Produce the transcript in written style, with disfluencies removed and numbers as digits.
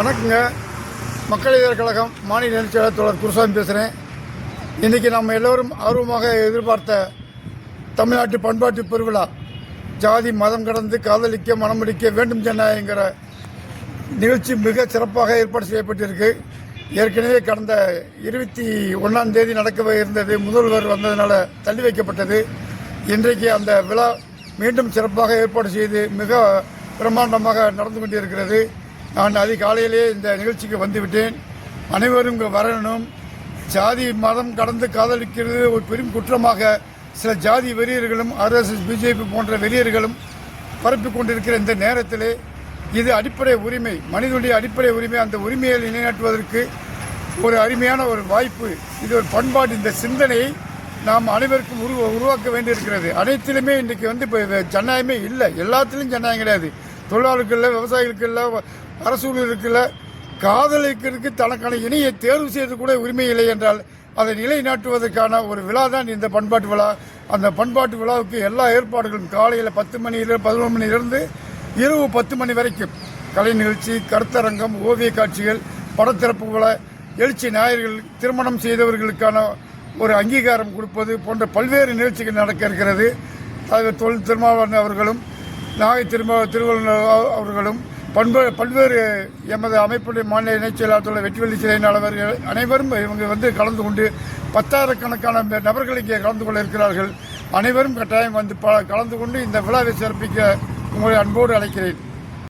வணக்கங்க. மக்கள் இதழ் கழகம் மாநில நிலைச்செயலாளர் தோழர் குருசாமி பேசுகிறேன். இன்றைக்கி நம்ம எல்லோரும் ஆர்வமாக எதிர்பார்த்த தமிழ்நாட்டு பண்பாட்டு பெருவிழா ஜாதி மதம் கடந்து காதலிக்க மனமுடிக்க வேண்டும் ஜனநாயகங்கிற நிகழ்ச்சி மிக சிறப்பாக ஏற்பாடு செய்யப்பட்டிருக்கு. ஏற்கனவே கடந்த 21ஆம் தேதி நடக்கவே இருந்தது. முதல்வர் வந்ததுனால தள்ளி வைக்கப்பட்டது. இன்றைக்கு அந்த விழா மீண்டும் சிறப்பாக ஏற்பாடு செய்து மிக பிரம்மாண்டமாக நடந்து கொண்டிருக்கிறது. நான் அதிகாலையிலே இந்த நிகழ்ச்சிக்கு வந்துவிட்டேன். அனைவரும் இங்கே வரணும். ஜாதி மதம் கடந்து காதலிக்கிறது ஒரு பெரும் குற்றமாக சில ஜாதி வெறியர்களும் RSS BJP போன்ற வெறியர்களும் பரப்பிக் கொண்டிருக்கிற இந்த நேரத்தில் இது அடிப்படை உரிமை, மனிதனுடைய அடிப்படை உரிமை. அந்த உரிமையை நிலைநாட்டுவதற்கு ஒரு அருமையான ஒரு வாய்ப்பு. இது ஒரு பண்பாடு. இந்த சிந்தனையை நாம் அனைவருக்கும் உருவாக்க வேண்டியிருக்கிறது. அனைத்திலுமே இன்றைக்கு இப்போ ஜனநாயகமே இல்லை. எல்லாத்திலும் ஜனநாயகம் கிடையாது. தொழிலாளர்களுக்கு இல்லை, விவசாயிகளுக்கு இல்லை, அரசு ஊழியர்களுக்கு இல்லை. காதலிக்கிறதுக்கு தனக்கான இணையை தேர்வு செய்வது கூட உரிமை இல்லை என்றால் அதை நிலைநாட்டுவதற்கான ஒரு விழா தான் இந்த பண்பாட்டு விழா. அந்த பண்பாட்டு விழாவுக்கு எல்லா ஏற்பாடுகளும் காலையில் 10 மணியிலிருந்து 11 மணியிலிருந்து இரவு 10 மணி வரைக்கும் கலை நிகழ்ச்சி, கருத்தரங்கம், ஓவிய காட்சிகள், படத்திறப்பு விழா, எழுச்சி ஞாயிறுகள், திருமணம் செய்தவர்களுக்கான ஒரு அங்கீகாரம் கொடுப்பது போன்ற பல்வேறு நிகழ்ச்சிகள் நடக்க இருக்கிறது. தொல் திருமாவளவன் அவர்களும் நாகை திருவள்ளுவர் அவர்களும் பல்வேறு எமது அமைப்புடைய மாநில இணைச் செயலாளர் வெற்றிவெள்ளி சிலையின் அவர்கள் அனைவரும் இவங்க கலந்து கொண்டு 10,000கணக்கான நபர்கள் இங்கே கலந்து கொள்ள இருக்கிறார்கள். அனைவரும் கட்டாயம் கலந்து கொண்டு இந்த விழாவை சிறப்பிக்க உங்களை அன்போடு அழைக்கிறேன்.